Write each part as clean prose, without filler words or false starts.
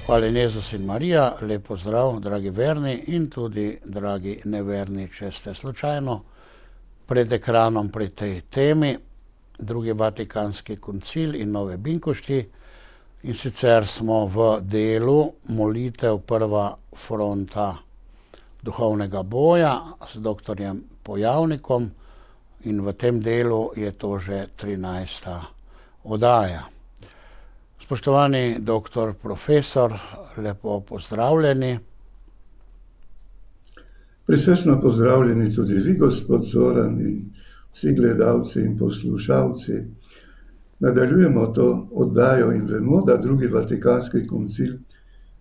Hvala Jezus in Marija, lep pozdrav, dragi verni in tudi dragi neverni, če ste slučajno pred ekranom pri tej temi, Drugi Vatikanski koncil in nove binkošti. In sicer smo v delu molitev prva fronta duhovnega boja z doktorjem Pojavnikom in v tem delu je to že 13. oddaja. Spoštovani doktor, profesor, lepo pozdravljeni. Prisrčno pozdravljeni tudi vi, gospod Zoran, in vsi gledalci in poslušalci. Nadaljujemo to oddajo in vemo, da Drugi Vatikanski koncil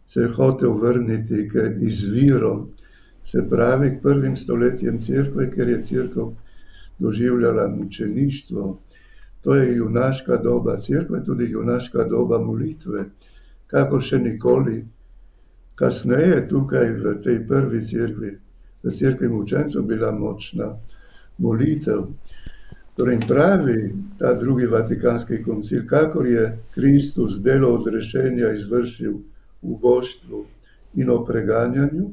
se je hotel vrniti k izvirom, se pravi k prvim stoletjem cerkve, ker je cerkev doživljala mučeništvo. To je junaška doba cerkve, tudi junaška doba molitve, kakor še nikoli. Kasneje tukaj v tej prvi cerkvi, v cerkvi mučencev, bila močna molitev. Torej pravi ta Drugi Vatikanski koncil, kakor je Kristus delo odrešenja izvršil v božstvu in o preganjanju,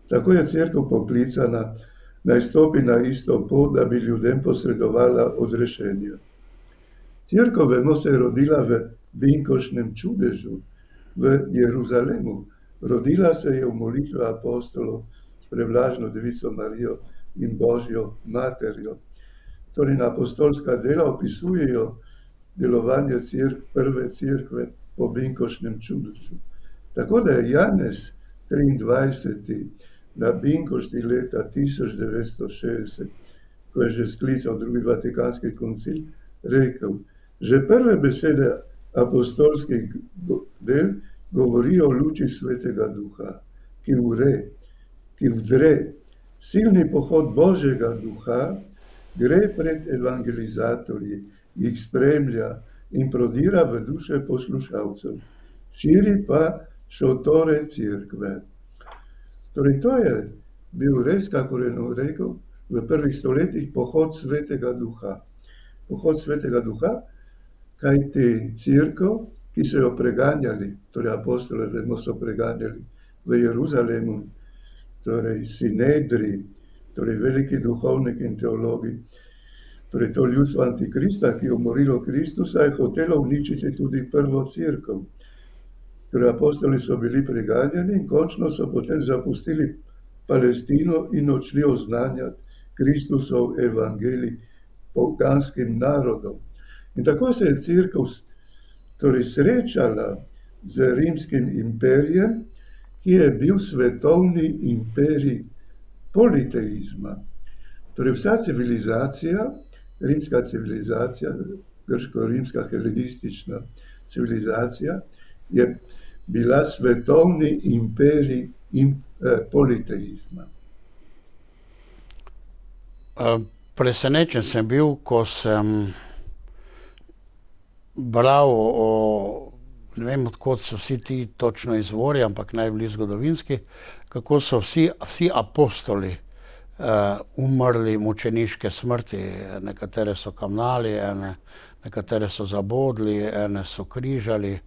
tako je cerkev poklicana, naj stopi na isto pot, da bi ljudem posredovala odrešenje. Cerkev, vemo, se je rodila v binkoštnem čudežu v Jeruzalemu. Rodila se je v molitvi apostolov s prevlažno devico Marijo in Božjo materjo. Torej, apostolska dela opisujejo delovanje prve cerkve po binkoštnem čudežu. Tako da je Janez 23. na binkošti leta 1960, ko je že sklical Drugi Vatikanski koncil, rekel: že prve besede apostolskih del govorijo o luči Svetega Duha, ki vdre. Silni pohod Božjega Duha gre pred evangelizatorji, jih spremlja in prodira v duše poslušalcev, širi pa šotore cerkve. Torej, to je bil res, kakor je rekel, v prvih stoletjih pohod Svetega Duha. Pohod Svetega Duha, kajti cerkev, ki so jo preganjali, torej apostole, vemo, so preganjali v Jeruzalemu, torej Sinedri, torej veliki duhovniki in teologi, torej to ljudstvo Antikrista, ki je umorilo Kristusa, je hotelo uničiti tudi prvo cerkev. Torej apostoli so bili preganjani in končno so potem zapustili Palestino in odšli oznanjati Kristusov evangelij poganskim narodom. In tako se je cerkev torej srečala z rimskim imperijem, ki je bil svetovni imperij politeizma. Torej vsa civilizacija, rimska civilizacija, grško-rimska helenistična civilizacija, je bila svetovni imperij politeizma. Presenečen sem bil, ko sem bral ne vem, odkot so vsi ti točno izvori, ampak naj bili zgodovinski, kako so vsi apostoli umrli mučeniške smrti. Nekatere so kamnali, nekatere so zabodli, ene so križali.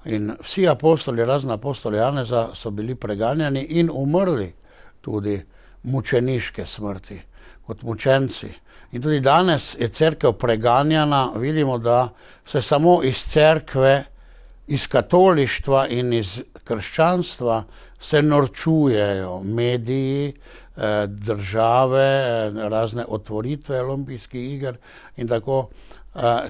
In vsi apostoli, razen apostola Janeza, so bili preganjani in umrli tudi mučeniške smrti, kot mučenci. In tudi danes je cerkev preganjana, vidimo, da se samo iz cerkve, iz katolištva in iz krščanstva se norčujejo mediji, države, razne otvoritve olimpijskih iger in tako.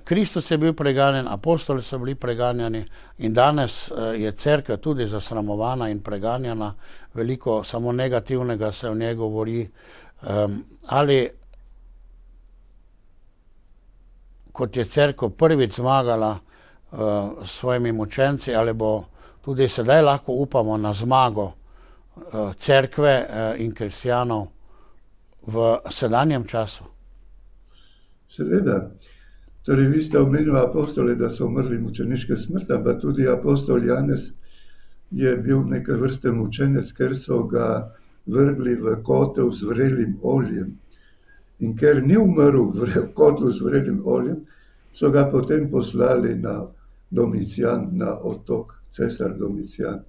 Kristus je bil preganjan, apostoli so bili preganjani in danes je cerkev tudi zasramovana in preganjana. Veliko samo negativnega se o njej govori. Ali kot je cerkev prvič zmagala s svojimi mučenci, ali bo tudi sedaj lahko upamo na zmago cerkve in kristjanov v sedanjem času? Seveda. Torej, vi ste omenili apostole, da so umrli mučeniške smrti, ampak tudi apostol Janez je bil neke vrste mučenec, ker so ga vrgli v kotel z vrelim oljem. In ker ni umrl v kotlu z vrelim oljem, so ga potem poslali na Domicijan, na otok, cesar Domicijan.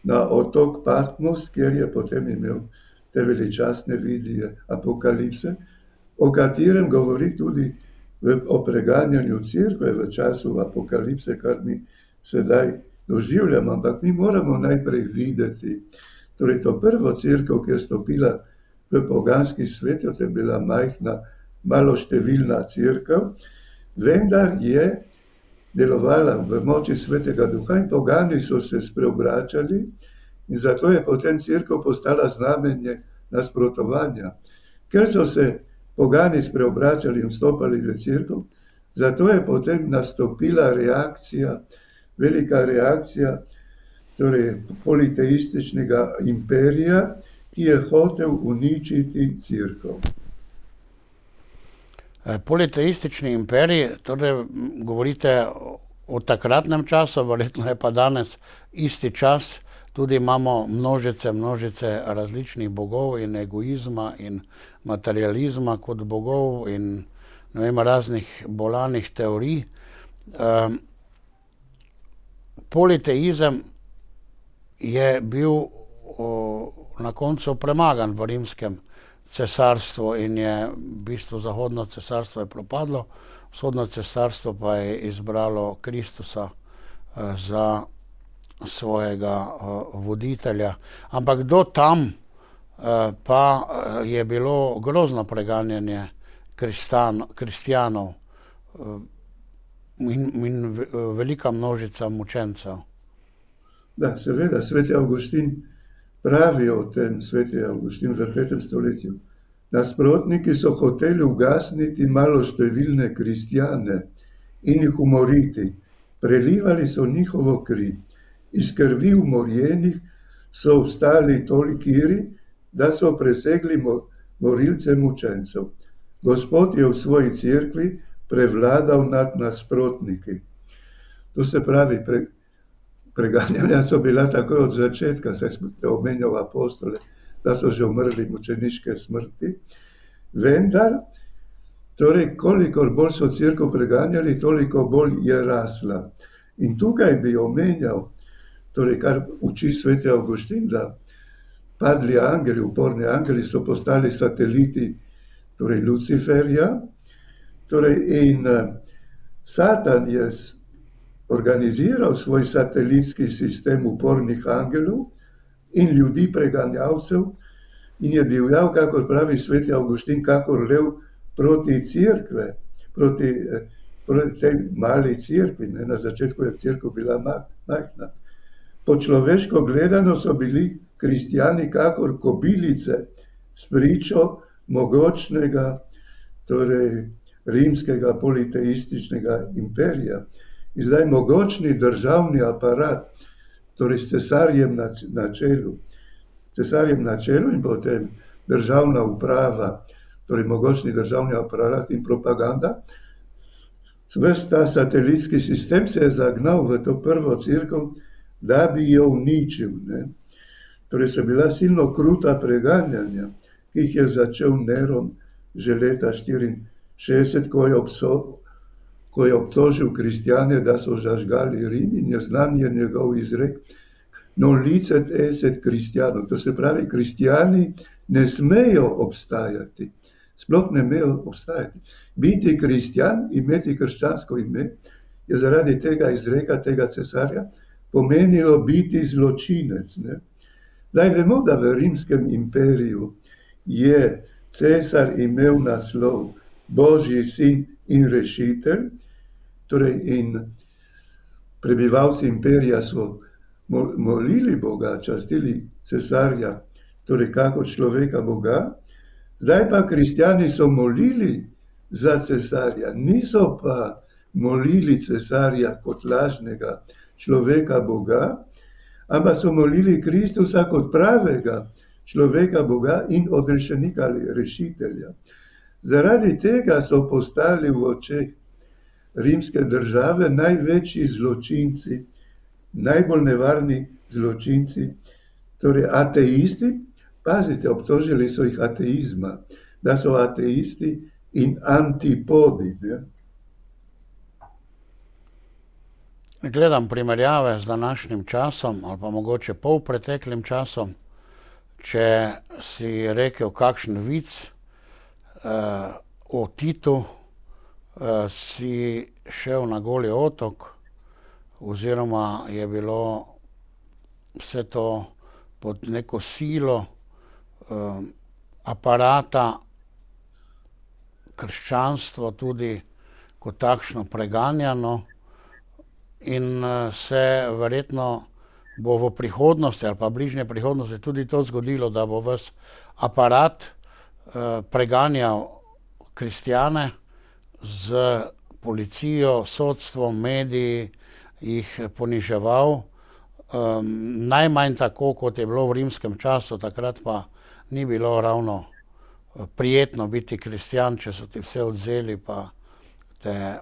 na otok Patmos, kjer je potem imel te veličastne vizije apokalipse, o katerem govori tudi o preganjanju cerkve v času apokalipse, kar mi sedaj doživljamo, ampak mi moramo najprej videti, torej to prvo cerkev, ki je stopila v poganski svet, to je bila majhna, maloštevilna cerkev, vendar je delovala v moči Svetega Duha in pogani so se spreobračali in zato je potem cerkev postala znamenje nasprotovanja. Ker so se pogani spreobračali in vstopali v cerkev, zato je potem nastopila reakcija, velika reakcija, torej politeističnega imperija, ki je hotel uničiti cerkev. Politeistični imperij, torej govorite o takratnem času, verjetno je pa danes isti čas, tudi imamo množice različnih bogov in egoizma in materializma kot bogov in ne vem, raznih bolanih teorij. Politeizem je bil na koncu premagan v rimskem cesarstvu in je v bistvu zahodno cesarstvo je propadlo, vzhodno cesarstvo pa je izbralo Kristusa za svojega voditelja. Ampak do tam pa je bilo grozno preganjanje kristjanov in velika množica mučencev. Da, seveda, sveti Avguštin pravi o tem, sveti Avguštin v 5. stoletju. Nasprotniki so hoteli ugasniti maloštevilne kristjane in jih umoriti. Prelivali so njihovo kri. Iz krvi umorjenih so vstali tolikiri, da so presegli morilce mučencev. Gospod je v svoji cerkvi prevladal nad nasprotniki. To se pravi, preganjanja so bila takoj od začetka, saj smo omenjali apostole, da so že umrli mučeniške smrti. Vendar, torej, kolikor bolj so cerkev preganjali, toliko bolj je rasla. In tukaj bi omenjal, torej, kar uči sveti Avguštin, da padli angeli, uporni angeli so postali sateliti, torej Luciferja, torej in Satan je organiziral svoj satelitski sistem upornih angelov in ljudi preganjavcev in je divjal, kakor pravi sveti Avguštin, kakor lev proti cerkve, proti tej mali cerkvi. Na začetku je cerkev bila majhna. Po človeško gledano so bili kristjani kakor kobilice s pričo mogočnega, torej rimskega politeističnega imperija. In zdaj mogočni državni aparat, torej s cesarjem na čelu. Cesarjem na čelu in potem državna uprava, torej mogočni državni aparat in propaganda. Ves ta satelitski sistem se je zagnal v to prvo cerkev, da bi jo uničil. Torej so bila silno kruta preganjanja, ki jih je začel Neron že leta 64, ko je obtožil kristjane, da so zažgali Rim in je znan je njegov izrek non licet esset Christiano. To se pravi, kristjani ne smejo obstajati. Sploh ne smejo obstajati. Biti kristjan, imeti krščansko ime, je zaradi tega izreka, tega cesarja, pomenilo biti zločinec. Zdaj vemo, da v rimskem imperiju je cesar imel naslov Božji sin in rešitelj, torej in prebivalci imperija so molili Boga, častili cesarja, torej kakor človeka Boga. Zdaj pa kristjani so molili za cesarja, niso pa molili cesarja kot lažnega človeka Boga, ampak so molili Kristusa kot pravega človeka Boga in odrešenika ali rešitelja. Zaradi tega so postali v očeh rimske države največji zločinci, najbolj nevarni zločinci, torej ateisti. Pazite, obtožili so jih ateizma, da so ateisti in antipodi. gledam primerjave z današnjim časom ali pa mogoče polpreteklim časom, če si rekel kakšen vic o Titu, si šel na Goli otok oziroma je bilo vse to pod neko silo aparata, krščanstvo tudi kot takšno preganjano in se verjetno bo v prihodnosti ali pa bližnje prihodnosti tudi to zgodilo, da bo ves aparat preganjal kristjane z policijo, sodstvom, mediji, jih poniževal. Najmanj tako, kot je bilo v rimskem času, takrat pa ni bilo ravno prijetno biti kristjan, če so ti vse odzeli pa te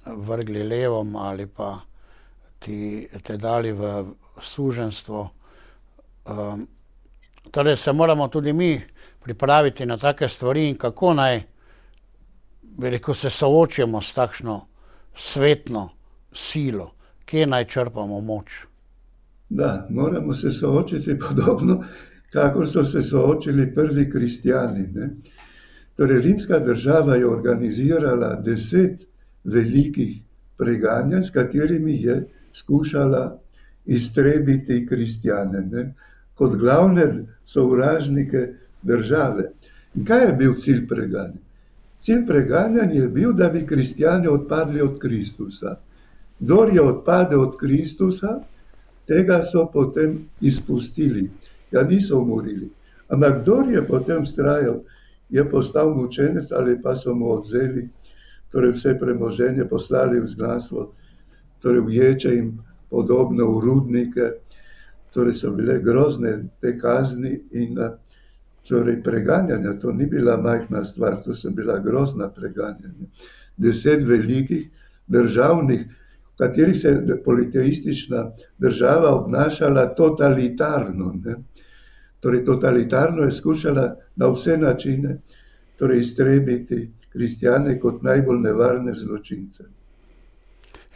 vrgli levom ali pa te dali v suženjstvo. Torej se moramo tudi mi pripraviti na take stvari in kako naj, bi rekel, se soočimo s takšno svetno silo, kje naj črpamo moč. Da, moramo se soočiti podobno, kakor so se soočili prvi kristjani, ne. Torej, rimska država je organizirala 10 velikih preganjanj, s katerimi je skušala iztrebiti kristjane, ne, kot glavne sovražnike države. In kaj je bil cilj preganjanja? Cilj preganjanja je bil, da bi kristjani odpadli od Kristusa. Kdor je odpadel od Kristusa, tega so potem izpustili, ga niso umorili. Ampak kdor je potem vztrajal, je postal mučenec ali pa so mu odvzeli torej vse premoženje, poslali v izgnanstvo, torej v Ječe in podobno, v rudnike. Torej so bile grozne te kazni in torej preganjanja. To ni bila majhna stvar, to so bila grozna preganjanja. 10 velikih državnih, v katerih se je politeistična država obnašala totalitarno, ne. Torej totalitarno je skušala na vse načine torej iztrebiti kristjane kot najbolj nevarne zločince.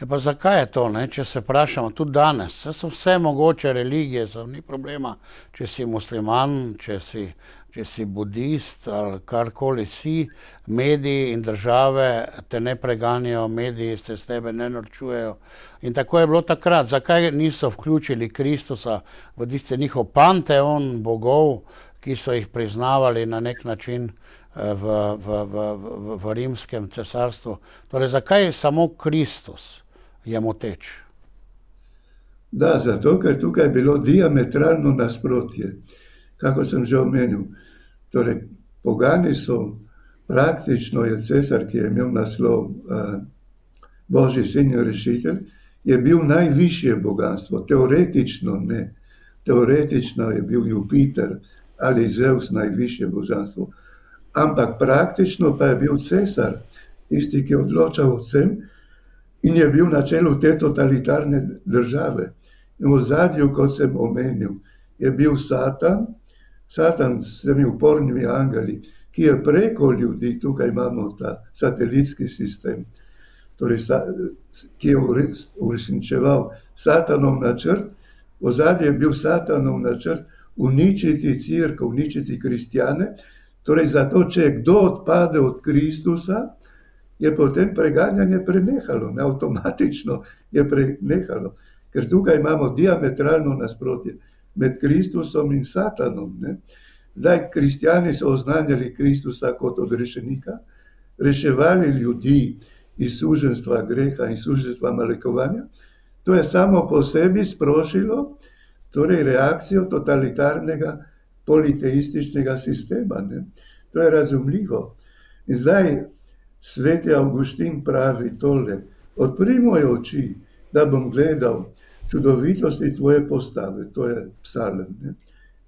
Ja, pa zakaj je to, ne? Če se vprašamo tudi danes, saj so vse mogoče religije, ni problema, če si musliman, če si budist ali karkoli si, mediji in države te ne preganjajo, mediji se s tebe ne norčujejo. In tako je bilo takrat. Zakaj niso vključili Kristusa v tisti njihov panteon bogov, ki so jih priznavali na nek način v rimskem cesarstvu? Torej, zakaj samo Kristus je moteč? Da, zato, ker tukaj je bilo diametralno nasprotje. Kako sem že omenil, torej pogani so, praktično je cesar, ki je imel naslov Božji sin in rešitelj, je bil najvišje boganstvo, teoretično ne. Teoretično je bil Jupiter ali Zeus najvišje božanstvo, ampak praktično pa je bil cesar tisti, ki je odločal o vsem in je bil na čelu te totalitarne države. In v ozadju, kot sem omenil, je bil Satan s temi upornimi angeli, ki je preko ljudi, tukaj imamo ta satelitski sistem, torej, ki je uresničeval Satanov načrt. V ozadju je bil Satanov načrt uničiti cerkev, uničiti kristjane. Torej, zato, če kdo odpade od Kristusa, je potem preganjanje prenehalo, ne, avtomatično je prenehalo, ker tukaj imamo diametralno nasprotje med Kristusom in Satanom, ne. Zdaj, kristjani so oznanjali Kristusa kot odrešenika, reševali ljudi iz suženjstva greha in suženjstva malekovanja. To je samo po sebi sprožilo torej reakcijo totalitarnega politeističnega sistema, ne. To je razumljivo. In zdaj sveti Avguštin pravi tole: odpri moje oči, da bom gledal čudovitosti tvoje postave. To je psalem, ne.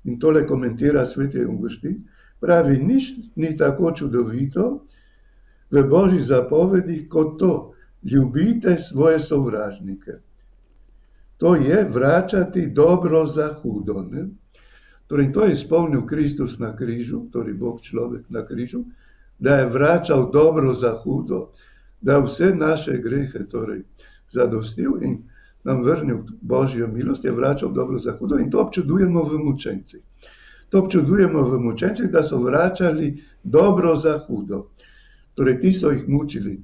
In tole komentira sveti Avguštin, pravi, nič ni tako čudovito v Božjih zapovedih kot to: ljubite svoje sovražnike. To je vračati dobro za hudo, ne. Torej, to je izpolnil Kristus na križu, torej Bog človek na križu, da je vračal dobro za hudo, da vse naše grehe torej zadostil in nam vrnil Božjo milost, je vračal dobro za hudo in to občudujemo v mučencih. To občudujemo v mučencih, da so vračali dobro za hudo. Torej, ti so jih mučili.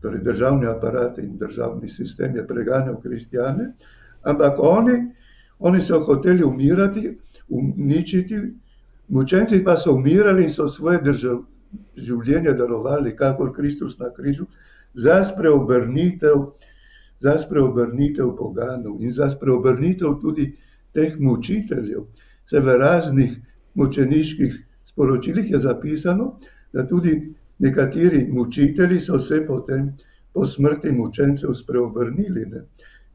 Torej, državni aparat in državni sistem je preganjal kristjane, ampak oni so hoteli umirati, uničiti, mučenci pa so umirali in so svoje življenje darovali, kakor Kristus na križu, za spreobrnitev poganov in za spreobrnitev tudi teh mučiteljev. Se v raznih mučeniških sporočilih je zapisano, da tudi nekateri mučitelji so se potem po smrti mučencev spreobrnili, ne?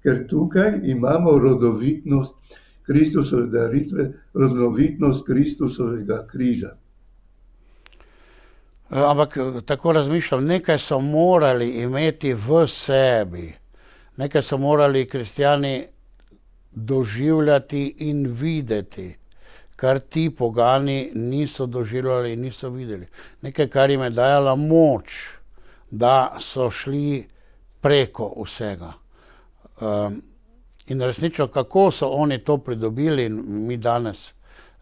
Ker tukaj imamo rodovitnost Kristusove daritve, rodovitnost Kristusovega križa. Ampak tako razmišljam, nekaj so morali imeti v sebi, nekaj so morali kristjani doživljati in videti, kar ti pogani niso doživljali in niso videli. Nekaj, kar jim je dajala moč, da so šli preko vsega. In resnično, kako so oni to pridobili, in mi danes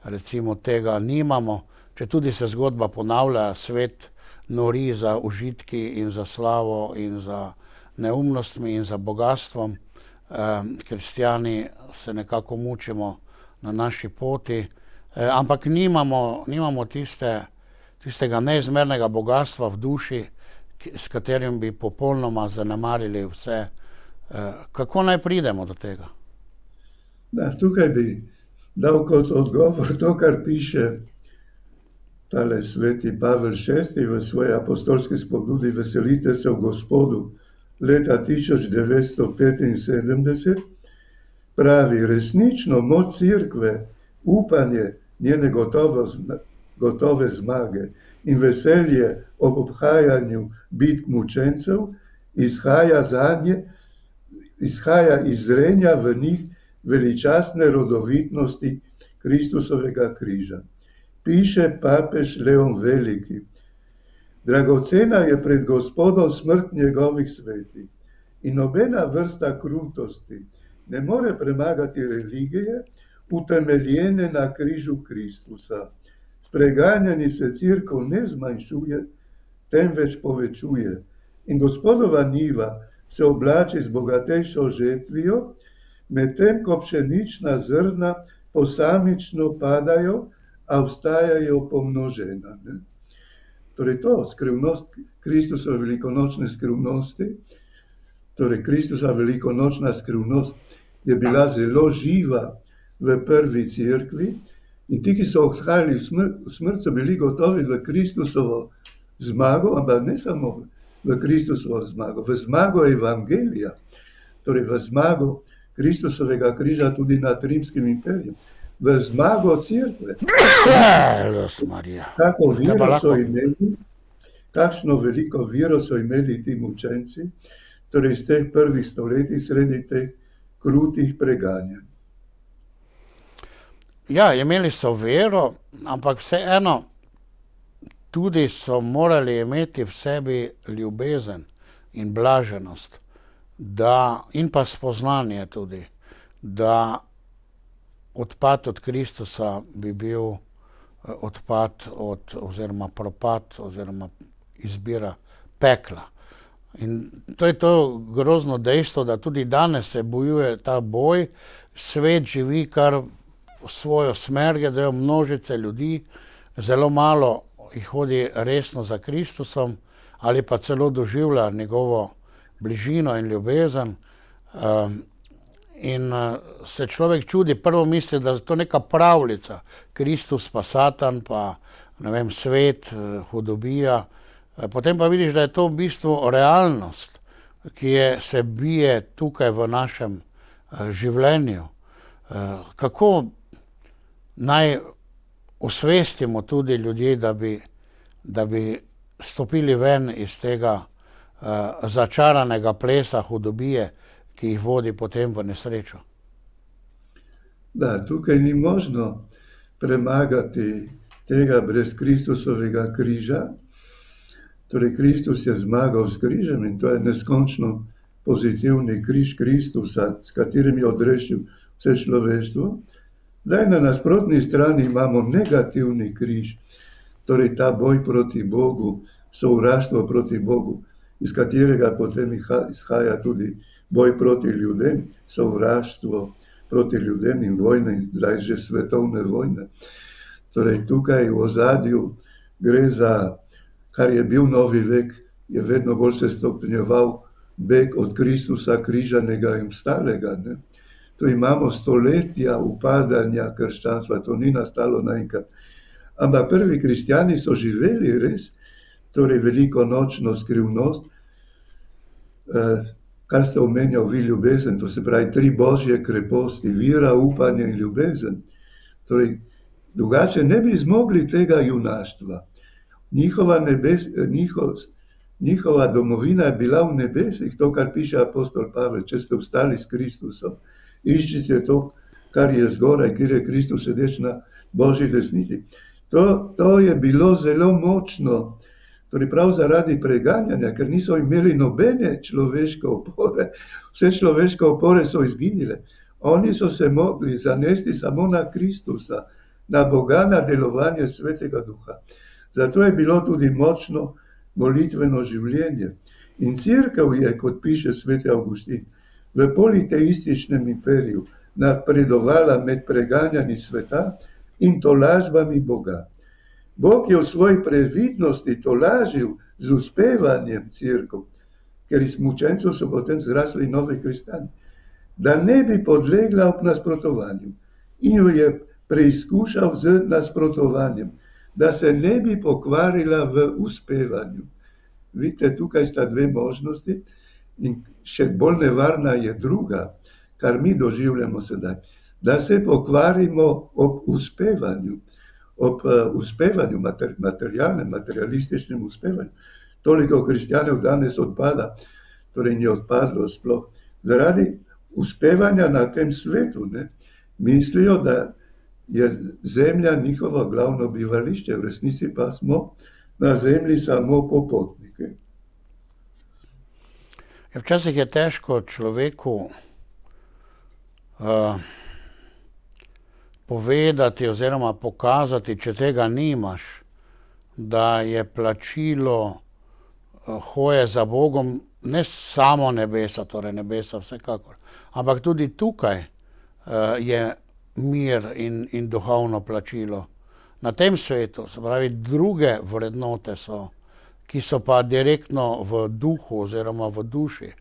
recimo tega nimamo, če tudi se zgodba ponavlja, svet nori za užitki in za slavo in za neumnostmi in za bogatstvom. Kristjani se nekako mučimo na naši poti, ampak nimamo tistega neizmernega bogatstva v duši, s katerim bi popolnoma zanemarili vse. Kako naj pridemo do tega? Da, tukaj bi dal kot odgovor to, kar piše tale sveti Pavel VI v svoji apostolski spodbudi Veselite se v Gospodu leta 1975, pravi: resnično moč cerkve, upanje njene gotove zmage in veselje ob obhajanju bitk mučencev izhaja iz zrenja v njih veličastne rodovitnosti Kristusovega križa. Piše papež Leon Veliki: dragocena je pred Gospodom smrt njegovih svetih in nobena vrsta krutosti ne more premagati religije, utemeljene na križu Kristusa. S preganjanji se cerkev ne zmanjšuje, temveč povečuje. In Gospodova njiva se oblači z bogatejšo žetvijo, medtem ko pšenična zrna posamično padajo, a vstajajo pomnožena. Ne? Torej to, skrivnost Kristusove velikonočne skrivnosti, torej Kristusova velikonočna skrivnost je bila zelo živa v prvi cerkvi in ti, ki so odhajali v smrt, so bili gotovi v Kristusovo zmago, ampak ne samo v Kristusovo zmago, v zmago evangelija, torej v zmago Kristusovega križa tudi nad rimskim imperijem, v zmago cerkve. Kakšno veliko vero so imeli ti mučenci, torej iz teh prvih stoletij sredi teh krutih preganjanj. Ja, imeli so vero, ampak vseeno tudi so morali imeti v sebi ljubezen in blaženost, in pa spoznanje tudi, da odpad od Kristusa bi bil odpad oziroma propad oziroma izbira pekla. In to je to grozno dejstvo, da tudi danes se bojuje ta boj, svet živi kar svojo smer, gledajo množice ljudi, zelo malo jih hodi resno za Kristusom ali pa celo doživlja njegovo bližino in ljubezen. In se človek čudi, prvo misli, da je to neka pravljica, Kristus pa Satan pa ne vem, svet, hudobija. Potem pa vidiš, da je to v bistvu realnost, ki se bije tukaj v našem življenju. Kako naj osvestimo tudi ljudi, da bi stopili ven iz tega začaranega plesa hudobije, ki jih vodi potem v nesrečo? Da, tukaj ni možno premagati tega brez Kristusovega križa. Torej, Kristus je zmagal s križem in to je neskončno pozitivni križ Kristusa, s katerim je odrešil vse človeštvo, da na nasprotni strani imamo negativni križ, torej ta boj proti Bogu, sovraštvo proti Bogu, iz katerega potem izhaja tudi boj proti ljudem, sovraštvo proti ljudem in vojne, zdaj že svetovne vojne. Torej tukaj v ozadju gre za, kar je bil novi vek, je vedno bolj se stopnjeval beg od Kristusa križanega in vstalega. Ne? Tu imamo stoletja upadanja krščanstva, to ni nastalo naenkrat. Ampak prvi kristjani so živeli res, torej velikonočno skrivnost, kar ste omenjal vi, ljubezen, to se pravi 3 božje kreposti, vira, upanje in ljubezen. Torej, drugače ne bi zmogli tega junaštva. Njihova domovina je bila v nebesih, to, kar piše apostol Pavel, če ste vstali s Kristusom. Iščite to, kar je zgoraj, kjer je Kristus sedeč na božji desnici. To je bilo zelo močno, torej prav zaradi preganjanja, ker niso imeli nobene človeške opore. Vse človeške opore so izginile. Oni so se mogli zanesti samo na Kristusa, na Boga, na delovanje Svetega Duha. Zato je bilo tudi močno molitveno življenje. In cerkev je, kot piše sveti Avgustin, v politeističnem imperiju napredovala med preganjanji sveta in tolažbami Boga. Bog je v svoji previdnosti tolažil z uspevanjem cerkev, ker iz mučencev so potem zrasli novi kristjani, da ne bi podlegla ob nasprotovanju. In jo je preizkušal z nasprotovanjem, da se ne bi pokvarila v uspevanju. Vidite, tukaj sta 2 možnosti in še bolj nevarna je druga, kar mi doživljamo sedaj, da se pokvarimo ob uspevanju, materialnem, materialističnem uspevanju. Toliko kristjanov danes odpada, torej ni odpadlo sploh. Zaradi uspevanja na tem svetu, ne, mislijo, da je zemlja njihovo glavno bivališče, v resnici pa smo na zemlji samo popotniki. Včasih je težko človeku povedati oziroma pokazati, če tega nimaš, da je plačilo hoje za Bogom ne samo nebesa, torej nebesa vsekakor, ampak tudi tukaj je mir in duhovno plačilo. Na tem svetu, se pravi, druge vrednote so, ki so pa direktno v duhu oziroma v duši.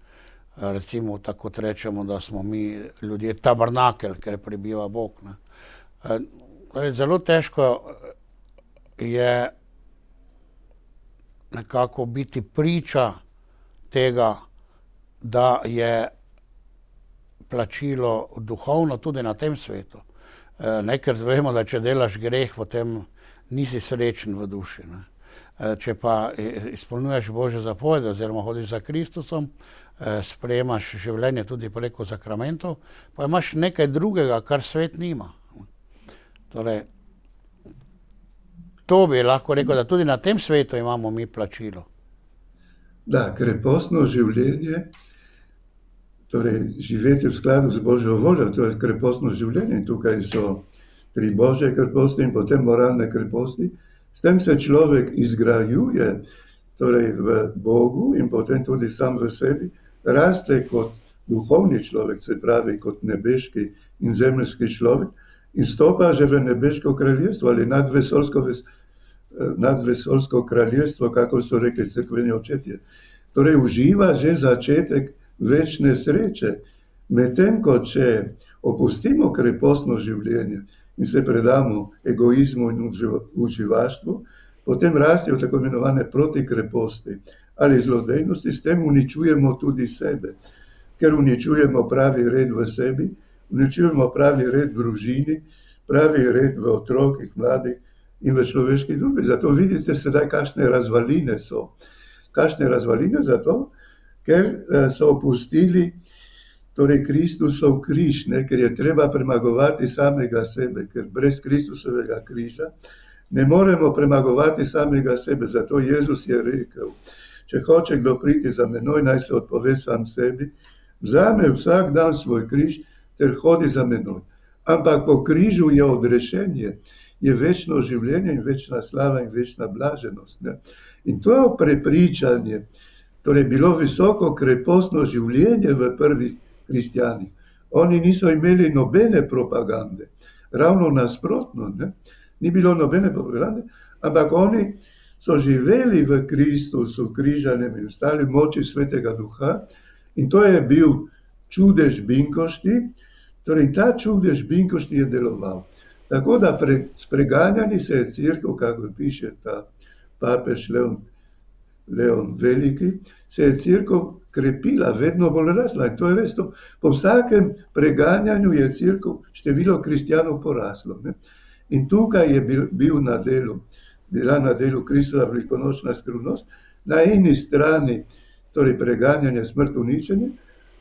Recimo, tako rečemo, da smo mi ljudje tabernakel, ker prebiva Bog. Ne. Zelo težko je nekako biti priča tega, da je plačilo duhovno tudi na tem svetu. Ker vemo, da če delaš greh, potem nisi srečen v duši. Ne. Če pa izpolnjuješ Božje zapovedi oziroma hodiš za Kristusom, sprejemaš življenje tudi preko sakramentov, pa imaš nekaj drugega, kar svet nima. Torej, to bi lahko rekel, da tudi na tem svetu imamo mi plačilo. Da, krepostno življenje, torej živeti v skladu z Božjo voljo, to je krepostno življenje. Tukaj so 3 božje kreposti in potem moralne kreposti. S tem se človek izgrajuje, torej v Bogu in potem tudi sam v sebi, raste kot duhovni človek, se pravi kot nebeški in zemeljski človek, in stopa že v nebeško kraljestvo ali nadvesoljsko kraljestvo, kako so rekli cerkveni očetje. Torej uživa že začetek večne sreče, medtem ko če opustimo krepostno življenje in se predamo egoizmu in uživaštvu, potem rastejo tako imenovane protikreposti ali zlodejnosti, s tem uničujemo tudi sebe, ker uničujemo pravi red v sebi, uničujemo pravi red v družini, pravi red v otrokih, mladih in v človeški družbi. Zato vidite sedaj, kakšne razvaline so. Kakšne razvaline zato, ker so opustili torej Kristusov križ, ne, ker je treba premagovati samega sebe, ker brez Kristusovega križa ne moremo premagovati samega sebe. Zato Jezus je rekel, če hoče kdo priti za menoj, naj se odpove sam sebi, vzame vsak dan svoj križ ter hodi za menoj. Ampak po križu je odrešenje, je večno življenje in večna slava in večna blaženost. Ne? In to prepričanje, torej bilo visoko krepostno življenje v prvih hristijanih. Oni niso imeli nobene propagande, ravno nasprotno, ne? Ni bilo nobene propagande, ampak oni so živeli v Kristusu, križanem in ostali moči Svetega Duha in to je bil čudež binkošti, torej ta čudež binkošti je deloval. Tako da s preganjanji se je cerkev, kako piše ta papež Leon Veliki, se je cerkev krepila, vedno bolj rasla. In to je res to. Po vsakem preganjanju je cerkev število kristjanov poraslo. Ne? In tukaj je bila na delu Kristova velikonočna skrivnost, na eni strani torej preganjanje, smrt, uničenje,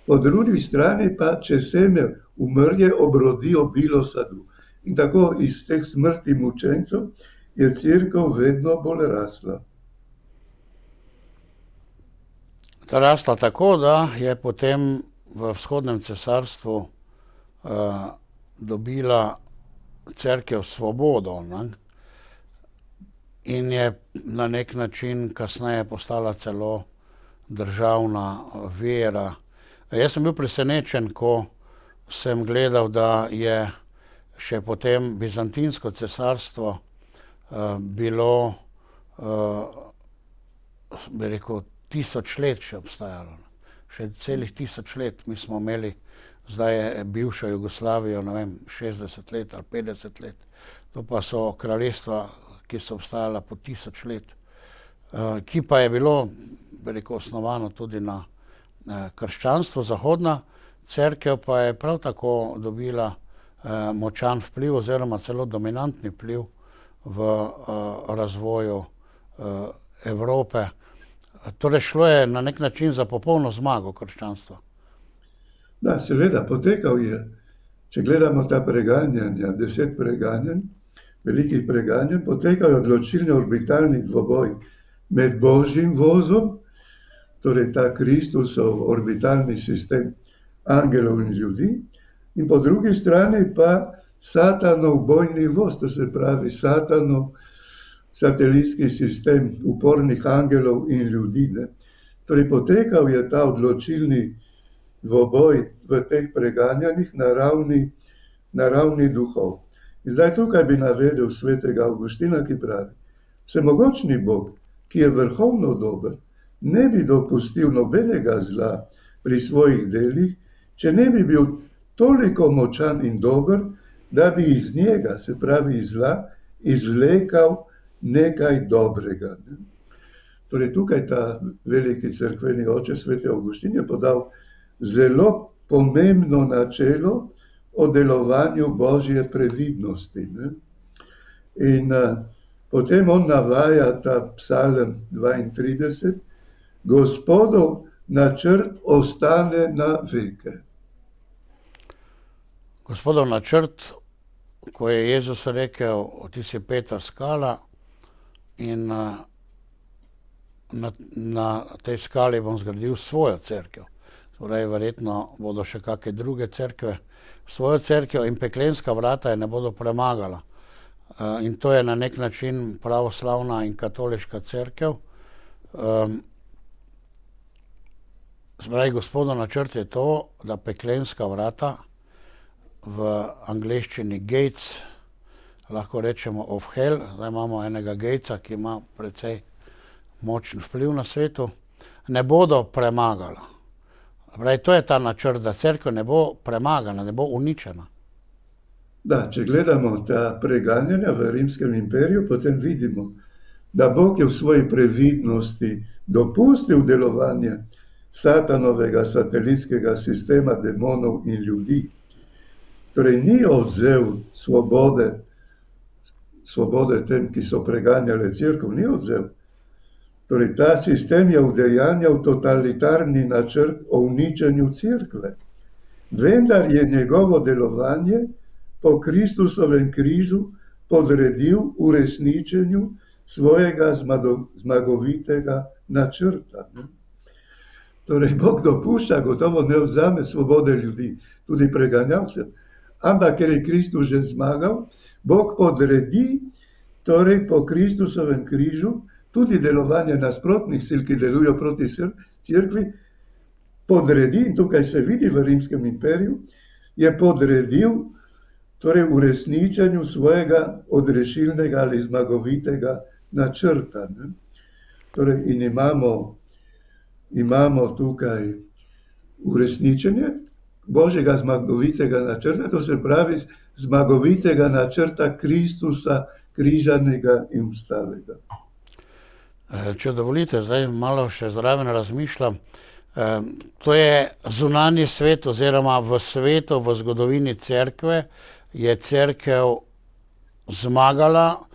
po drugi strani pa, če seme umrje, obrodi obilo sadu. In tako iz teh smrti mučencev je cerkev vedno bolj rasla. Rasla tako, da je potem v vzhodnem cesarstvu dobila cerkev svobodo, ne? In je na nek način kasneje postala celo državna vera. Jaz sem bil presenečen, ko sem gledal, da je še potem Bizantinsko cesarstvo bilo, bi rekel, 1000 let še obstajalo. Še celih 1000 let. Mi smo imeli zdaj bivšo Jugoslavijo, ne vem, 60 let ali 50 let. To pa so kraljestva, ki so obstajala po 1000 let, ki pa je bilo, bi rekel, osnovano tudi na krščanstvo. Zahodna cerkev pa je prav tako dobila močan vpliv oziroma celo dominantni vpliv v razvoju Evrope. Torej šlo je na nek način za popolno zmago krščanstva. Da, seveda, potekal je. Če gledamo ta preganjanja, 10 preganjanj, velikih preganjanj, potekal je odločilni orbitalni dvoboj med Božjim vozom, torej ta Kristusov orbitalni sistem angelov in ljudi, in po drugi strani pa Satanov bojni voz, to se pravi Satanov satelitski sistem upornih angelov in ljudi. Ne? Torej potekal je ta odločilni dvoboj v teh preganjanjih na ravni duhov. In zdaj tukaj bi navedel svetega Avguština, ki pravi, vsemogočni Bog, ki je vrhovno dober, ne bi dopustil nobenega zla pri svojih delih, če ne bi bil toliko močan in dober, da bi iz njega, se pravi iz zla, izvlekal nekaj dobrega. Ne? Torej tukaj ta veliki cerkveni oče, sveti Avguštin, je podal zelo pomembno načelo o delovanju Božje previdnosti. Ne? In potem on navaja ta psalm 32, Gospodov načrt ostane na veke. Gospodov načrt, ko je Jezus rekel, ti si Peter skala in na tej skali bom zgradil svojo cerkev. Torej, verjetno bodo še kakšne druge cerkve, svojo cerkev, in peklenska vrata je ne bodo premagala. In to je na nek način pravoslavna in katoliška cerkev. Zdaj, Gospodov načrt je to, da peklenska vrata, v angleščini gates, lahko rečemo of hell, zdaj imamo enega gatesa, ki ima precej močen vpliv na svetu, ne bodo premagala. Zdaj, to je ta načrt, da cerkev ne bo premagana, ne bo uničena. Da, če gledamo ta preganjanja v Rimskem imperiju, potem vidimo, da Bog je v svoji previdnosti dopustil delovanje Satanovega satelitskega sistema demonov in ljudi. Torej ni odvzel svobode tem, ki so preganjali cerkev, ni odvzel. Torej ta sistem je udejanjal totalitarni načrt o uničenju cerkve. Vendar je njegovo delovanje po Kristusovem križu podredil uresničenju svojega zmagovitega načrta. Ne? Torej, Bog dopušča, gotovo ne vzame svobode ljudi, tudi preganjalcev, ampak ker je Kristus že zmagal, Bog podredi, torej po Kristusovem križu, tudi delovanje nasprotnih sil, ki delujejo proti cerkvi, podredi, in tukaj se vidi v Rimskem imperiju, je podredil torej uresničenju svojega odrešilnega ali zmagovitega načrta. Ne? Torej, in imamo tukaj uresničenje Božjega zmagovitega načrta, to se pravi zmagovitega načrta Kristusa, križanega in vstalega. Če dovolite, zdaj malo še zraven razmišljam. To je zunanji svet oziroma v svetu, v zgodovini cerkve je cerkev zmagala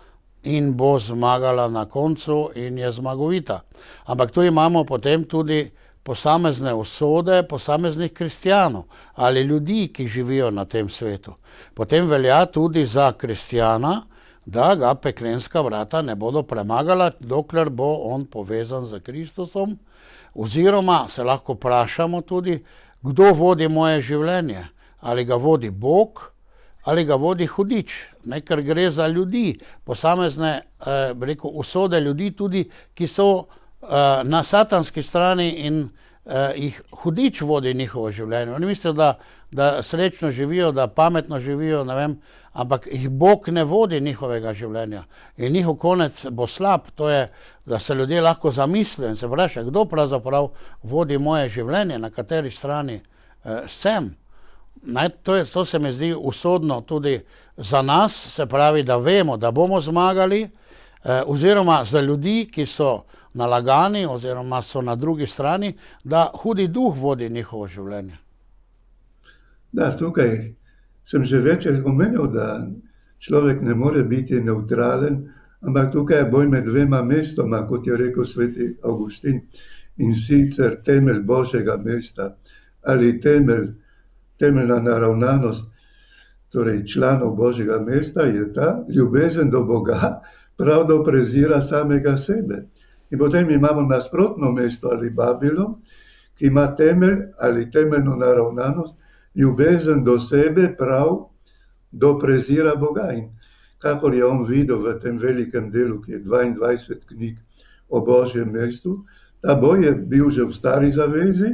in bo zmagala na koncu in je zmagovita. Ampak tu imamo potem tudi posamezne usode posameznih kristjanov ali ljudi, ki živijo na tem svetu. Potem velja tudi za kristjana, da ga peklenska vrata ne bodo premagala, dokler bo on povezan z Kristusom, oziroma se lahko vprašamo tudi, kdo vodi moje življenje, ali ga vodi Bog, ali ga vodi hudič, ne, ker gre za ljudi, posamezne usode ljudi tudi, ki so na satanski strani in jih hudič vodi njihovo življenje. Oni mislijo, da srečno živijo, da pametno živijo, ne vem, ampak jih Bog ne vodi njihovega življenja. In njihov konec bo slab, to je, da se ljudje lahko zamislijo in se vprašajo, kdo pravzaprav vodi moje življenje, na kateri strani sem. To se mi zdi usodno tudi za nas, se pravi, da vemo, da bomo zmagali, oziroma za ljudi, ki so nalagani oziroma so na drugi strani, da hudi duh vodi njihovo življenje. Da, tukaj sem že večkrat omenil, da človek ne more biti nevtralen, ampak tukaj je boj med dvema mestoma, kot je rekel sveti Avguštin, in sicer temelj Božjega mesta ali temeljna naravnanost, torej članov Božjega mesta je ta ljubezen do Boga, prav do prezira samega sebe. In potem imamo nasprotno mesto ali Babilon, ki ima temelj ali temeljno naravnanost, ljubezen do sebe, prav do prezira Boga. In kakor je on videl v tem velikem delu, ki je 22 knjig o Božjem mestu, ta boj je bil že v stari zavezi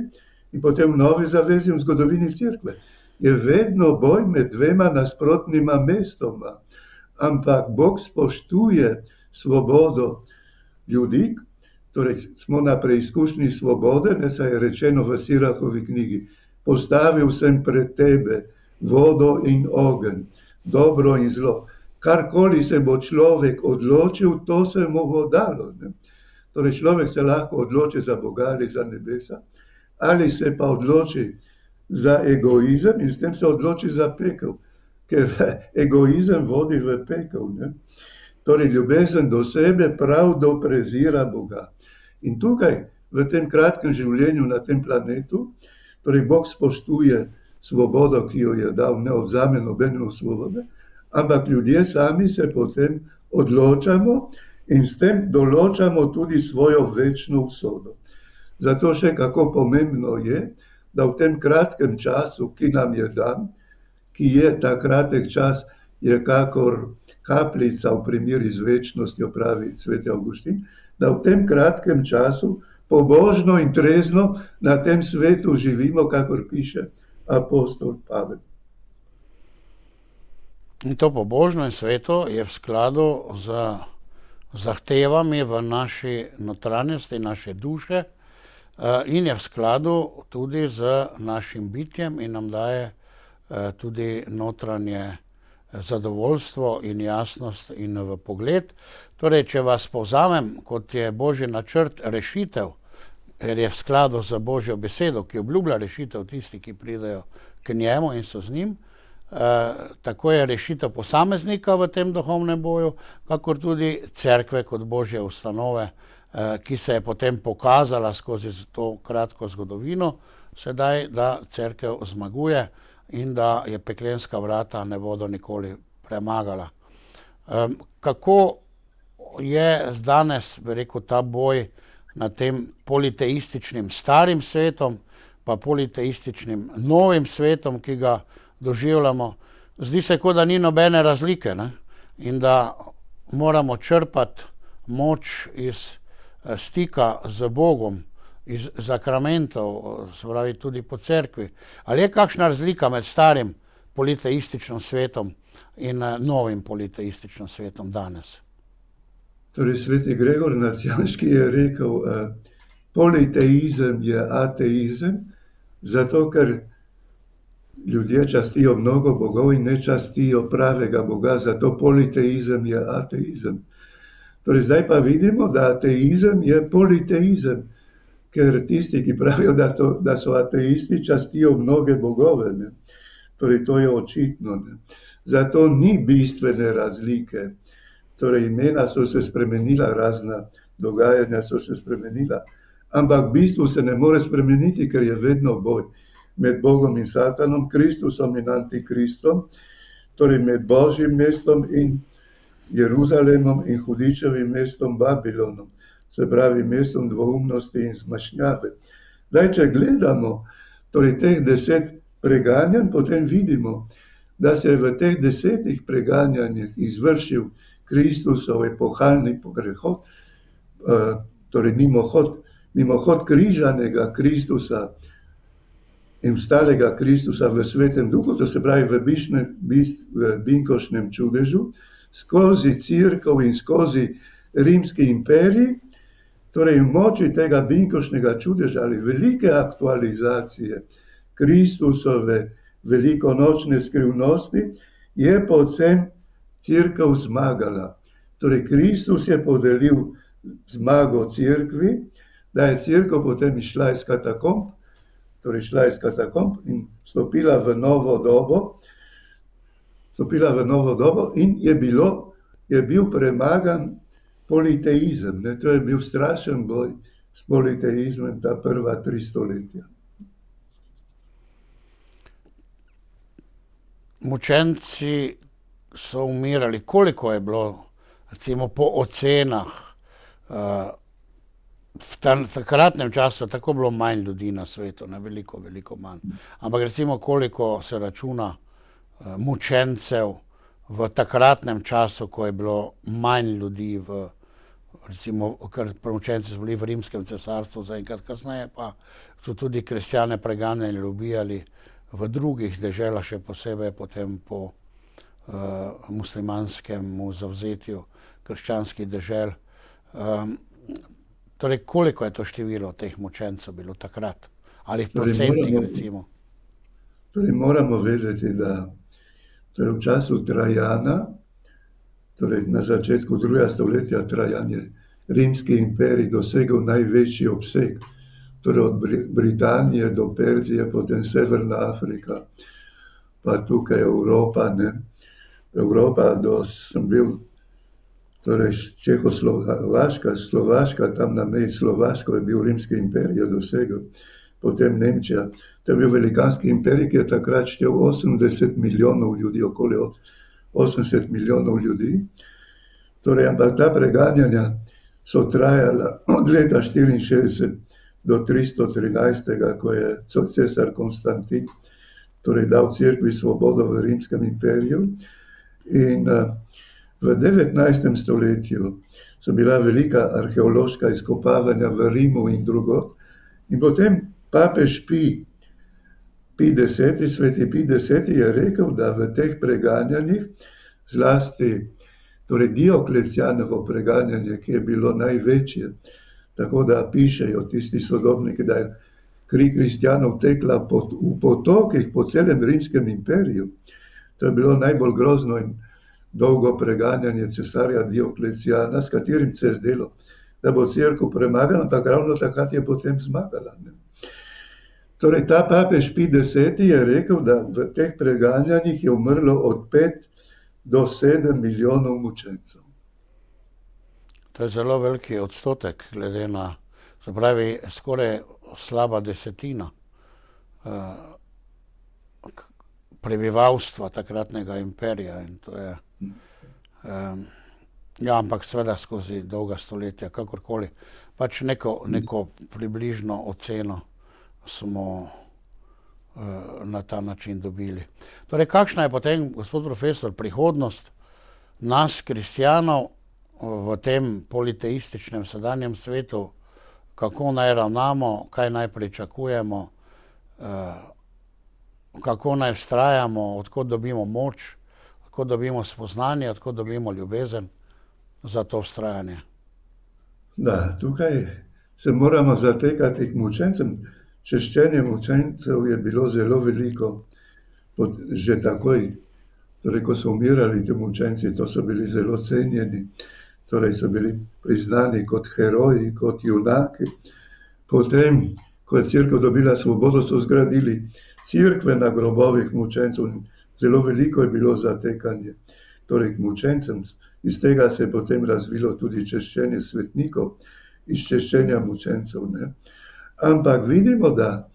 in potem v novi zavezi v zgodovini cerkve. Je vedno boj med dvema nasprotnima mestoma, ampak Bog spoštuje svobodo ljudi, torej smo na preizkušnji svobode, ne, saj je rečeno v Sirahovi knjigi, postavil sem pred tebe vodo in ogenj, dobro in zlo. Karkoli se bo človek odločil, to se mu bo dalo. Ne? Torej človek se lahko odloči za Boga ali za nebesa, ali se pa odloči za egoizem in s tem se odloči za pekel, ker egoizem vodi v pekel. Ne? Torej ljubezen do sebe, prav do prezira Boga. In tukaj, v tem kratkem življenju na tem planetu, torej Bog spoštuje svobodo, ki jo je dal, ne odvzame nobeno svobode, ampak ljudje sami se potem odločamo in s tem določamo tudi svojo večno usodo. Zato še kako pomembno je, da v tem kratkem času, ki nam je dan, ki je ta kratek čas, je kakor kapljica v primeri z večnostjo, pravi sveti Avguštin, da v tem kratkem času pobožno in trezno na tem svetu živimo, kakor piše apostol Pavel. In to pobožno in sveto je v skladu z zahtevami v naši notranjosti, naše duše, in je v skladu tudi z našim bitjem in nam daje tudi notranje zadovoljstvo in jasnost in v pogled. Torej, če vas povzamem, kot je Božji načrt rešitev, ker je v skladu z Božjo besedo, ki obljublja rešitev tisti, ki pridejo k njemu in so z njim, tako je rešitev posameznika v tem duhovnem boju, kakor tudi cerkve kot Božje ustanove, ki se je potem pokazala skozi to kratko zgodovino, sedaj, da cerkev zmaguje in da je peklenska vrata ne bodo nikoli premagala. Kako je danes, bi rekel, ta boj nad tem politeističnim starim svetom, pa politeističnim novim svetom, ki ga doživljamo. Zdi se, kot da ni nobene razlike, ne? In da moramo črpati moč iz stika z Bogom, iz zakramentov, se pravi tudi po cerkvi. Ali je kakšna razlika med starim politeističnim svetom in novim politeističnim svetom danes? Torej, sveti Gregor Nacijanški je rekel, politeizem je ateizem, zato ker ljudje častijo mnogo bogov in ne častijo pravega Boga, zato politeizem je ateizem. Torej, zdaj pa vidimo, da ateizem je politeizem, ker tisti, ki pravijo, da so ateisti, častijo mnoge bogove, ne. Torej, to je očitno, ne. Zato ni bistvene razlike. Torej, imena so se spremenila, razna dogajanja so se spremenila, ampak v bistvu se ne more spremeniti, ker je vedno boj med Bogom in Satanom, Kristusom in Antikristom, torej med Božjim mestom in Jeruzalemom in hudičevim mestom Babilonom, se pravi mestom dvoumnosti in zmešnjave. Zdaj, če gledamo torej teh 10 preganjanj, potem vidimo, da se je v teh 10 preganjanjih izvršil Kristusov epohalni prehod, torej mimohod križanega Kristusa in vstalega Kristusa v Svetem Duhu, to se pravi v binkoštnem čudežu, skozi Cerkev in skozi Rimski imperij, torej v moči tega binkoštnega čudeža ali velike aktualizacije Kristusove velikonočne skrivnosti, je povsem Cerkev zmagala. Torej, Kristus je podelil zmago Cerkvi, da je Cerkev potem išla iz katakomb, in vstopila v novo dobo in je bil premagan politeizem, ne. To je bil strašen boj s politeizmom ta prva 3 stoletja. Mučenci so umirali. Koliko je bilo, recimo po ocenah, v takratnem času tako bilo manj ljudi na svetu, ne, veliko manj. Ampak recimo koliko se računa mučencev v takratnem času, ko je bilo manj ljudi recimo, ker mučenci so bili v Rimskem cesarstvu zaenkrat, kasneje pa so tudi kristjane preganjali, ubijali v drugih deželah, še posebej potem po muslimanskemu zavzetju krščanskih dežel. Torej, koliko je to število teh mučencev bilo takrat? Ali v procentih, recimo? Torej, moramo vedeti, da v času Trajana, torej na začetku 2. stoletja Trajan je Rimski imperij dosegel največji obseg, torej od Britanije do Perzije, potem Severna Afrika, pa tukaj Evropa, ne. Evropa, sem bil, torej Čehoslovaška, Slovaška, tam na meji Slovaško je bil Rimski imperij, je dosegel, potem Nemčija. To je bil velikanski imperij, ki je takrat štel 80 milijonov ljudi, okoli 80 milijonov ljudi. Torej, ampak ta preganjanja so trajala od leta 64 do 313, ko je cesar Konstantin torej dal cerkvi svobodo v Rimskem imperiju. In v 19. stoletju so bila velika arheološka izkopavanja v Rimu in drugod. In potem papež Pij X, sveti Pij X je rekel, da v teh preganjanjih, zlasti torej Dioklecianovo preganjanje, ki je bilo največje, tako da pišejo tisti sodobniki, da je kri kristjanov tekla v potokih po celem Rimskem imperiju. To je bilo najbolj grozno in dolgo preganjanje cesarja Diokleciana, s katerim se je zdelo, da bo cerkev premagala, ampak ravno takrat je potem zmagala, ne. Torej, ta papež Pij X je rekel, da v teh preganjanjih je umrlo od 5 do 7 milijonov mučencev. To je zelo veliki odstotek, glede na, se pravi, skoraj slaba desetina prebivalstva takratnega imperija. In to je Ja, ampak seveda skozi dolga stoletja, kakorkoli. Pač neko približno oceno smo na ta način dobili. Torej, kakšna je potem, gospod profesor, prihodnost nas, kristjanov, v tem politeističnem sedanjem svetu, kako naj ravnamo, kaj naj pričakujemo, kako naj vztrajamo, od kod dobimo moč, od kod dobimo spoznanje, od kod dobimo ljubezen za to vztrajanje. Da, tukaj se moramo zatekati k mučencem. Češčenje mučencev je bilo zelo veliko, že takoj, torej, ko so umirali ti mučenci, to so bili zelo cenjeni, torej so bili priznani kot heroji, kot junaki. Potem, ko je cerkev dobila svobodo, so zgradili cerkve na grobovih mučencev. Zelo veliko je bilo zatekanje, torej, k mučencem. Iz tega se je potem razvilo tudi češčenje svetnikov, iz češčenja mučencev, ne. Ampak vidimo, da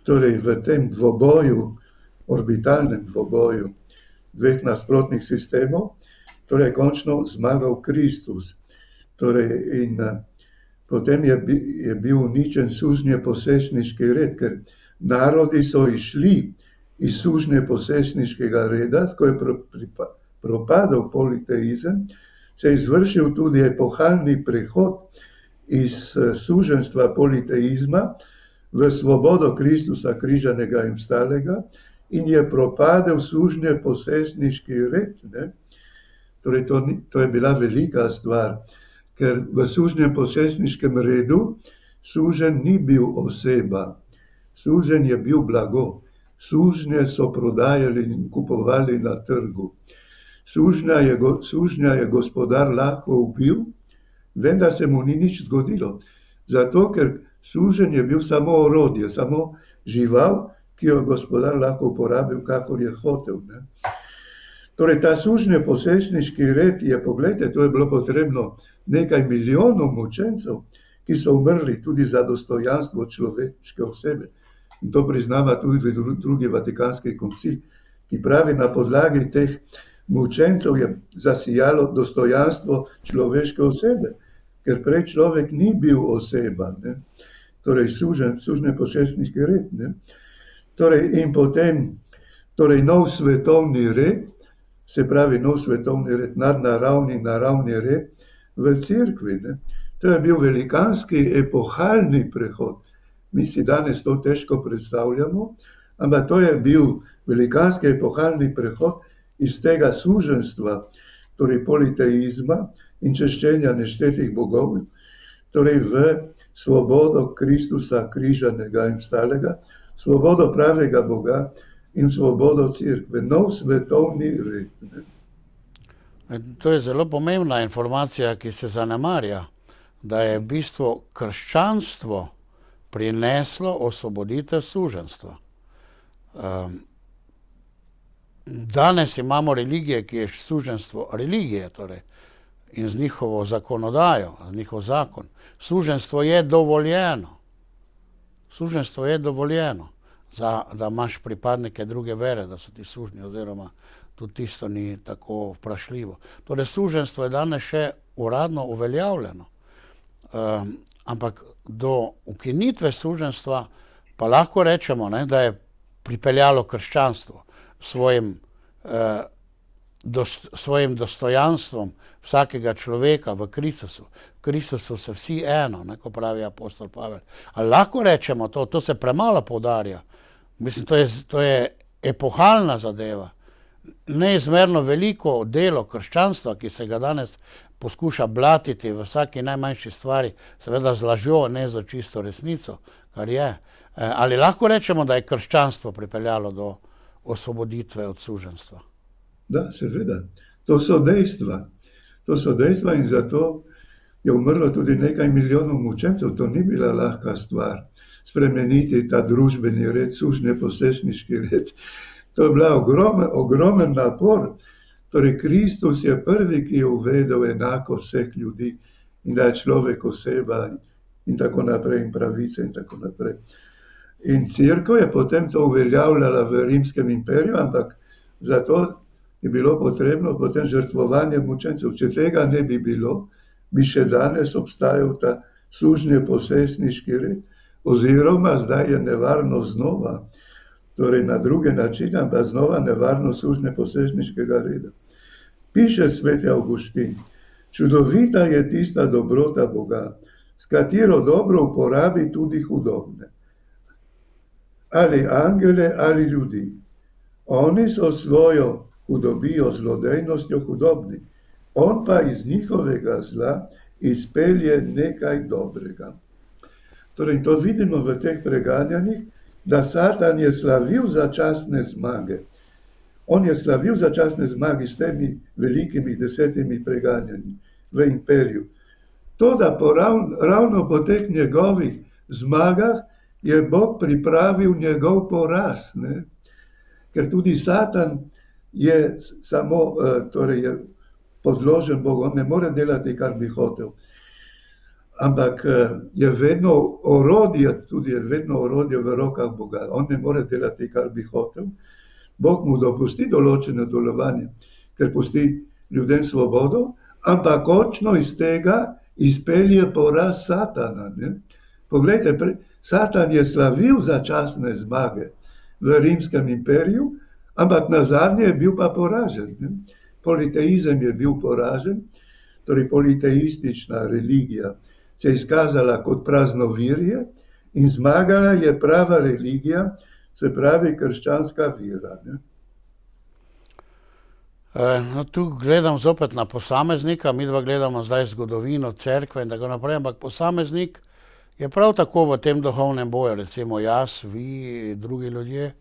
torej v tem dvoboju, orbitalnem dvoboju dveh nasprotnih sistemov, torej končno zmagal Kristus. Torej, in potem je bil uničen sužnjeposestniški red, ker narodi so išli iz sužnjeposestniškega reda, ko je propadal politeizem, se je izvršil tudi epohalni prehod iz suženjstva politeizma v svobodo Kristusa križanega in vstalega in je propadel sužnjeposestniški red, ne. Torej, to je bila velika stvar, ker v sužnjeposestniškem redu suženj ni bil oseba, suženj je bil blago. Sužnje so prodajali in kupovali na trgu. Sužnja je gospodar lahko ubil, vendar se mu ni nič zgodilo. Zato, ker suženj je bil samo orodje, samo žival, ki jo je gospodar lahko uporabil, kakor je hotel, ne. Torej, ta sužnjeposestniški red je, poglejte, to je bilo potrebno nekaj milijonov mučencev, ki so umrli tudi za dostojanstvo človeške osebe. In to priznava tudi drugi Vatikanski koncil, ki pravi, na podlagi teh mučencev je zasijalo dostojanstvo človeške osebe, ker prej človek ni bil oseba, ne. Torej, sužnjeposestniški red, ne. Torej, in potem, torej, nov svetovni red, se pravi nov svetovni red, nadnaravni, naravni red v cerkvi, ne. To je bil velikanski epohalni prehod. Mi si danes to težko predstavljamo, ampak to je bil velikanski epohalni prehod iz tega suženjstva, torej politeizma in češčenja neštetih bogov, torej v svobodo Kristusa križanega in vstalega, svobodo pravega Boga in svobodo cerkve, nov svetovni red, ne. To je zelo pomembna informacija, ki se zanemarja, da je v bistvu krščanstvo prineslo osvoboditev suženjstva. Danes imamo religije, ki je suženjstvo religije, torej, in z njihovo zakonodajo, z njihov zakon. Suženjstvo je dovoljeno. Suženjstvo je dovoljeno, da imaš pripadnike druge vere, da so ti sužnji, oziroma tudi tisto ni tako vprašljivo. Torej, suženjstvo je danes še uradno uveljavljeno. Ampak do ukinitve suženjstva pa lahko rečemo, ne, da je pripeljalo krščanstvo svojim dostojanstvom vsakega človeka v Kristusu. V Kristusu so vsi eno, ne, ko pravi apostol Pavel. Ali lahko rečemo to? To se premalo poudarja. Mislim, to je epohalna zadeva. Neizmerno veliko delo krščanstva, ki se ga danes poskuša blatiti v vsaki najmanjši stvari, seveda z lažjo, ne za čisto resnico, kar je. Ali lahko rečemo, da je krščanstvo pripeljalo do osvoboditve od suženjstva? Da, seveda. To so dejstva. To so dejstva in zato je umrlo tudi nekaj milijonov mučencev. To ni bila lahka stvar. Spremeniti ta družbeni red, sužnjeposestniški red. To je bila ogromen napor. Torej, Kristus je prvi, ki je uvedel enako vseh ljudi in da je človek oseba in tako naprej, in pravice in tako naprej. In cerkev je potem to uveljavljala v Rimskem imperiju, ampak zato je bilo potrebno potem žrtvovanje mučencev. Če tega ne bi bilo, bi še danes obstajal ta sužnjeposestniški red, oziroma zdaj je nevarno znova, torej na druge načine, pa znova nevarno sužnjeposestniškega reda. Piše sveti Avguštin: čudovita je tista dobrota Boga, s katero dobro uporabi tudi hudobne, ali angele ali ljudi. Oni so svojo hudobijo, zlodejnostjo hudobni, on pa iz njihovega zla izpelje nekaj dobrega. Torej, to vidimo v teh preganjanjih, da Satan je slavil začasne zmage. On je slavil začasne zmage s temi velikimi 10 preganjanji v imperiju. To, da ravno po teh njegovih zmagah je Bog pripravil njegov poraz, ne? Ker tudi Satan je samo, torej je podložen Bogu, on ne more delati, kar bi hotel. Ampak je vedno orodje, tudi je vedno orodje v rokah Boga. On ne more delati, kar bi hotel. Bog mu dopusti določeno delovanje, ker pusti ljudem svobodo, ampak končno iz tega izpelje poraz Satana. Ne? Poglejte, Satan je slavil začasne zmage v rimskem imperiju, ampak nazadnje je bil pa poražen. Ne? Politeizem je bil poražen, torej politeistična religija se je izkazala kot praznovirje in zmagala je prava religija, se pravi krščanska vera. Ne? No, tu gledam zopet na posameznika, mi dva gledamo zdaj zgodovino cerkve in tako naprej, ampak posameznik je prav tako v tem duhovnem boju, recimo jaz, vi, drugi ljudje,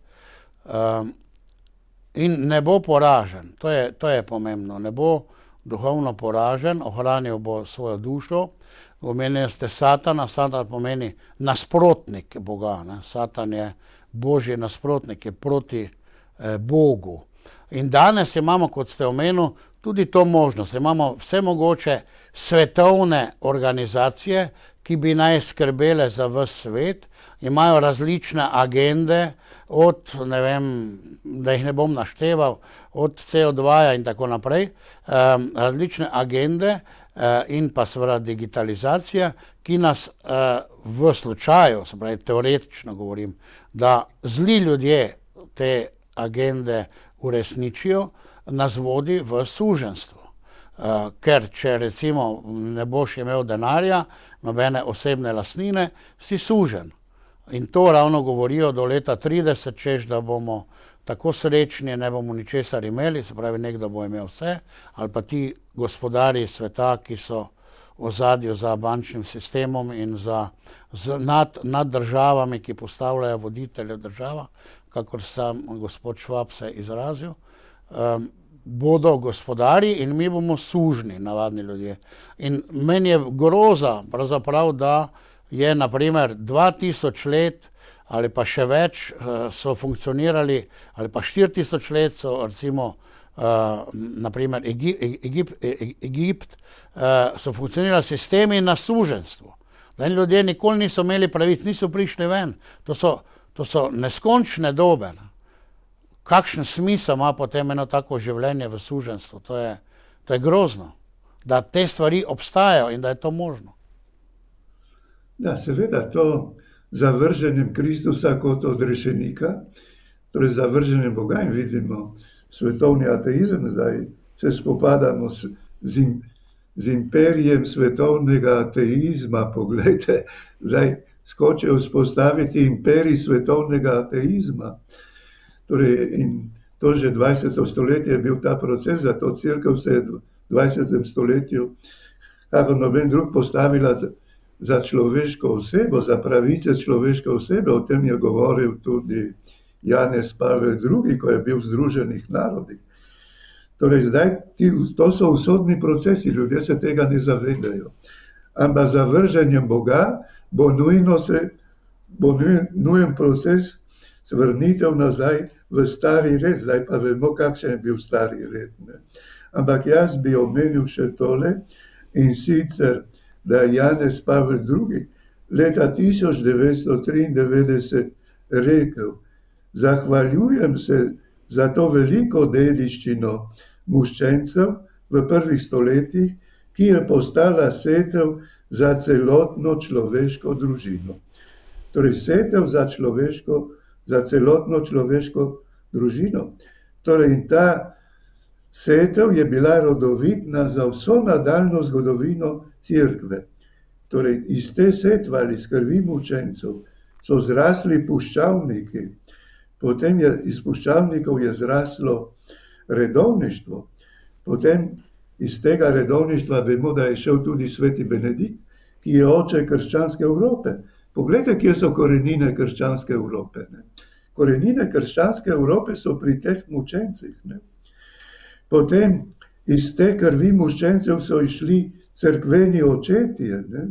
in ne bo poražen, to je pomembno, ne bo duhovno poražen, ohranil bo svojo dušo. Omenili ste Satana, Satan pomeni nasprotnik Boga, ne? Satan je božji nasprotnik, je proti Bogu. In danes imamo, kot ste omenili, tudi to možnost. Imamo vse mogoče svetovne organizacije, ki bi naj skrbele za ves svet, imajo različne agende, od, ne vem, da jih ne bom našteval, od CO2 in tako naprej, različne agende in pa seveda digitalizacija, ki nas v slučaju, se pravi teoretično govorim, da zli ljudje te agende uresničijo, nas vodi v suženjstvo. Ker če recimo ne boš imel denarja, nobene osebne lastnine, si suženj. In to ravno govorijo do leta 30, češ da bomo tako srečni, ne bomo ničesar imeli, se pravi nekdo bo imel vse, ali pa ti gospodarji sveta, ki so v ozadju za bančnim sistemom in nad državami, ki postavljajo voditelje država, kakor sam gospod Švab se je izrazil, bodo gospodari in mi bomo sužni, navadni ljudje. In meni je groza pravzaprav, da je na primer 2000 let ali pa še več so funkcionirali, ali pa 4000 let so recimo na primer Egipt so funkcionirali sistemi na suženjstvu. Da ljudje nikoli niso imeli pravic, niso prišli ven. To so neskončne dobe. Kakšen smisel ima potem eno tako življenje v suženjstvu? To je grozno, da te stvari obstajajo in da je to možno. Ja, seveda to zavrženjem Kristusa kot odrešenika, torej zavrženjem Boga, in vidimo svetovni ateizem, zdaj se spopadamo z imperijem svetovnega ateizma. Poglejte, zdaj skočijo vzpostaviti imperij svetovnega ateizma. Torej, in to že 20. stoletje je bil ta proces, zato cerkev se je v 20. stoletju, kako noben drug, postavila za človeško osebo, za pravice človeške osebe. O tem je govoril tudi Janez Pavel II, ko je bil v Združenih narodih. Torej, zdaj to so usodni procesi, ljudje se tega ne zavedajo. Ampak zavrženjem Boga bo nujen proces vrnitev nazaj v stari red. Zdaj pa vemo, kakšen je bil stari red. Ne? Ampak jaz bi omenil še tole, in sicer, da je Janez Pavel II leta 1993 rekel: zahvaljujem se za to veliko dediščino muščencev v prvih stoletjih, ki je postala setev za celotno človeško družino. Torej, setev za celotno človeško družino. Torej, in ta setev je bila rodovitna za vso nadaljnjo zgodovino Cerkve. Torej, iz te setve ali iz krvi mučencev so zrasli puščavniki, potem iz puščavnikov je zraslo redovništvo, potem iz tega redovništva vemo, da je šel tudi sveti Benedikt, ki je oče krščanske Evrope. Poglejte, kje so korenine krščanske Evrope. Ne? Korenine krščanske Evrope so pri teh mučencih. Ne? Potem iz te krvi muščencev so išli cerkveni očetje, ne?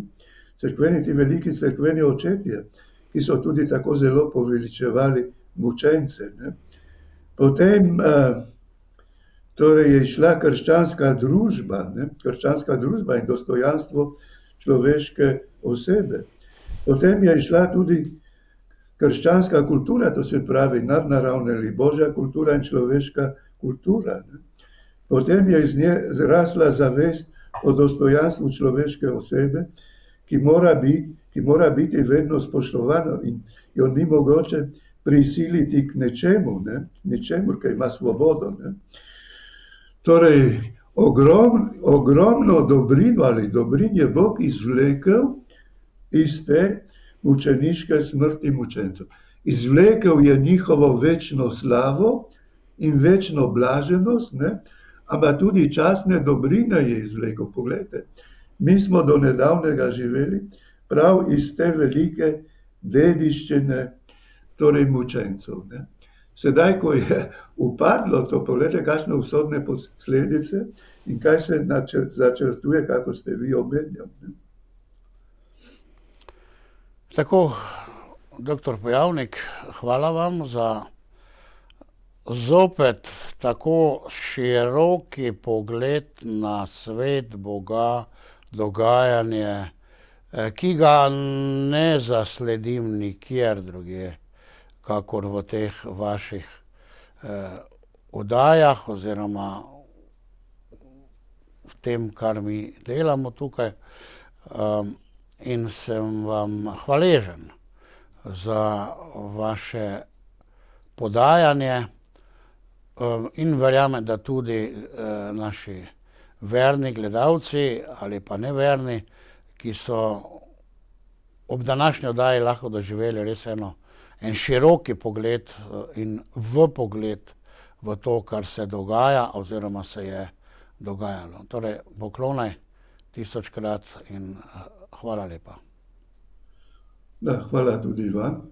Ti veliki cerkveni očetje, ki so tudi tako zelo poveličevali mučence. Ne? Potem torej je išla krščanska družba, ne? Krščanska družba in dostojanstvo človeške osebe. Potem je išla tudi krščanska kultura, to se pravi nadnaravna ali božja kultura in človeška kultura. Ne? Potem je iz nje zrasla zavest o dostojanstvu človeške osebe, ki mora biti vedno spoštovana in jo ni mogoče prisiliti k nečemu, ne? Ničemur, ki ima svobodo. Ne? Torej, ogromno dobrin je Bog izvlekel iz te mučeniške smrti mučencev. Izvlekel je njihovo večno slavo in večno blaženost, ne? Ampak tudi častne dobrine je izvlekel. Poglejte, mi smo do nedavnega živeli prav iz te velike dediščine, torej mučencev. Ne? Sedaj, ko je upadlo to, poglejte, kakšne usodne posledice in kaj se začrtuje, kako ste vi omenjali. Ne? Tako, doktor Pojavnik, hvala vam za zopet tako široki pogled na svet Boga, dogajanje, ki ga ne zasledim nikjer drugje, kakor v teh vaših oddajah oziroma v tem, kar mi delamo tukaj. In sem vam hvaležen za vaše podajanje. In verjamem, da tudi naši verni gledalci ali pa neverni, ki so ob današnji oddaji lahko doživeli res en široki pogled in pogled v to, kar se dogaja oziroma se je dogajalo. Torej, poklonaj 1000-krat in hvala lepa. Da, hvala tudi vam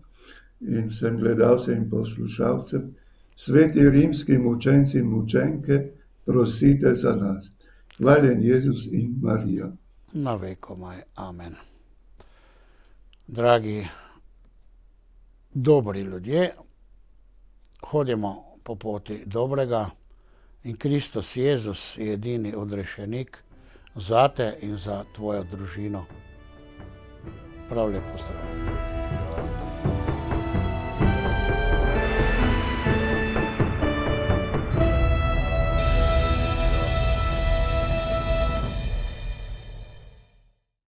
in vsem gledalcem in poslušalcem. Sveti rimski mučenci in mučenke, prosite za nas. Hvaljen Jezus in Marija. Na vekomaj. Amen. Dragi, dobri ljudje, hodimo po poti dobrega in Kristus Jezus je edini odrešenik zate in za tvojo družino. Prav lepo zdrav.